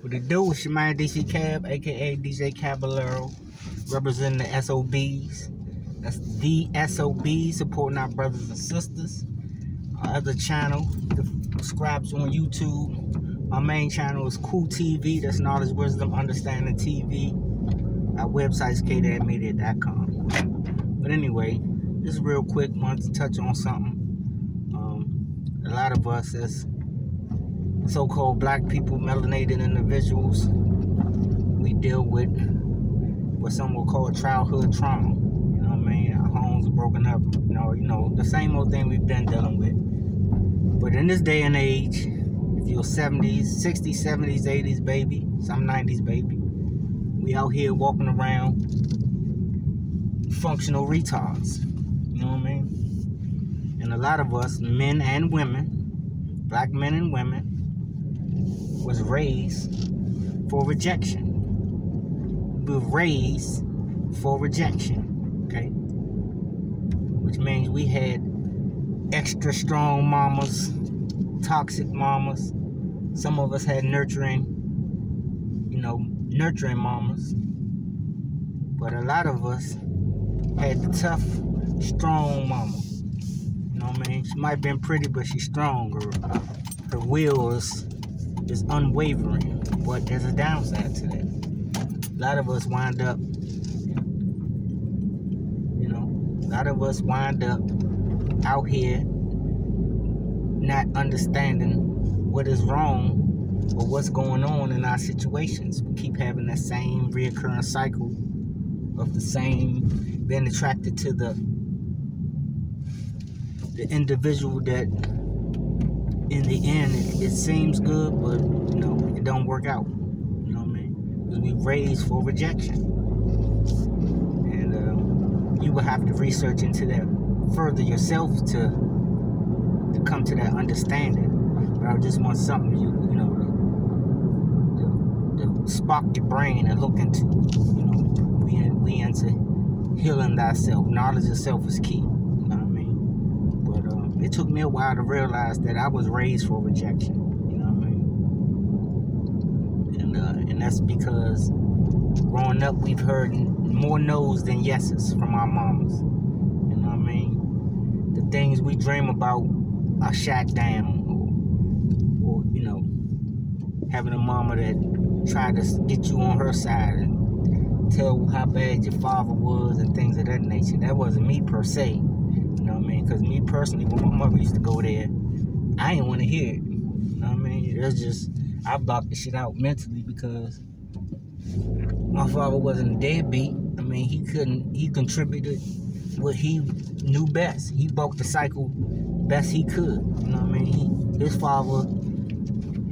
What it do? It's your man DC Cab, aka DJ Caballero, representing the SOBs. That's the SOBs, supporting our brothers and sisters. Our other channel, the subscribes on YouTube. My main channel is Cool TV. That's Knowledge, Wisdom, Understanding TV. Our website is kdadmedia.com. But anyway, just real quick, wanted to touch on something. A lot of us as so-called black people, melanated individuals, we deal with what some will call childhood trauma. You know what I mean? Our homes are broken up. You know, the same old thing we've been dealing with. But in this day and age, if you're 70s, 60s, 70s, 80s, baby, some 90s, baby, we out here walking around functional retards. You know what I mean? And a lot of us, men and women, black men and women, was raised for rejection. We were raised for rejection, okay? Which means we had extra strong mamas, toxic mamas. Some of us had nurturing mamas. But a lot of us had the tough, strong mama. You know what I mean? She might have been pretty, but she's strong. Her will is unwavering. But there's a downside to that. A lot of us wind up, out here not understanding what is wrong or what's going on in our situations. We keep having that same reoccurring cycle of the same, being attracted to the individual that in the end it seems good, but it don't work out. You know what I mean? Because we raised for rejection. And you will have to research into that further yourself to come to that understanding. But I just want something to spark your brain and look into. We into healing thyself. Knowledge of self is key. You know what I mean? But it took me a while to realize that I was raised for rejection. You know what I mean? And that's because growing up, we've heard more no's than yeses from our mamas. You know what I mean? The things we dream about are shot down, or having a mama that tried to get you on her side and tell how bad your father was and things of that nature. That wasn't me per se. You know what I mean? Because me personally, when my mother used to go there, I didn't want to hear it. You know what I mean? It's just, I blocked the shit out mentally because my father wasn't a deadbeat. I mean, he contributed what he knew best. He broke the cycle best he could. You know what I mean? His father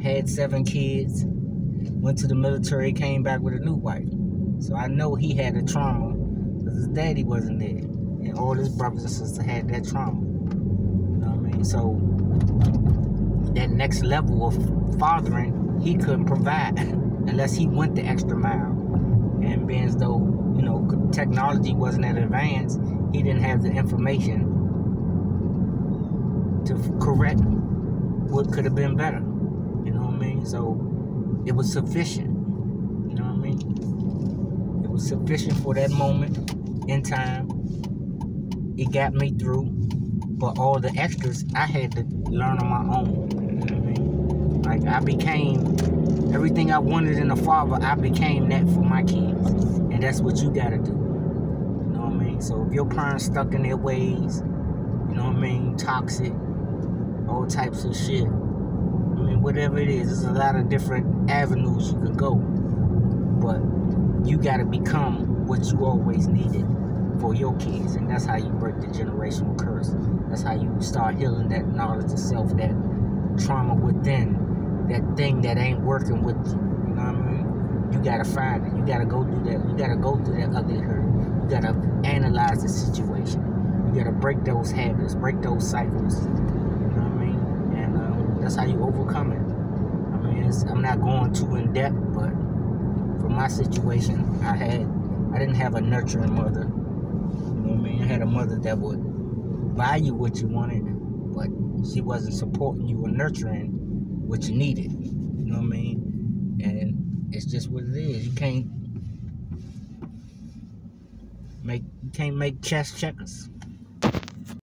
had 7 kids, went to the military, came back with a new wife. So I know he had a trauma because his daddy wasn't there. And all his brothers and sisters had that trauma. You know what I mean? So that next level of fathering, he couldn't provide unless he went the extra mile. And being as though, technology wasn't that advanced, he didn't have the information to correct what could have been better. You know what I mean? So it was sufficient. You know what I mean? It was sufficient for that moment in time. It got me through. But all the extras, I had to learn on my own. You know what I mean? Like, I became everything I wanted in a father, I became that for my kids. And that's what you gotta do. You know what I mean? So if your parents stuck in their ways, you know what I mean, toxic, all types of shit, I mean, whatever it is, there's a lot of different avenues you can go. But you gotta become what you always needed for your kids. And that's how you break the generational curse. That's how you start healing that knowledge of self, that trauma within, that thing that ain't working with you. You know what I mean? You gotta find it. You gotta go through that. You gotta go through that ugly hurt. You gotta analyze the situation. You gotta break those habits, break those cycles. You know what I mean? And that's how you overcome it. I mean, I'm not going too in depth, but for my situation, I didn't have a nurturing mother. You know what I mean? I had a mother that would buy you what you wanted, but she wasn't supporting you or nurturing what you needed. You know what I mean? And It's just what it is. You can't make chess checkers.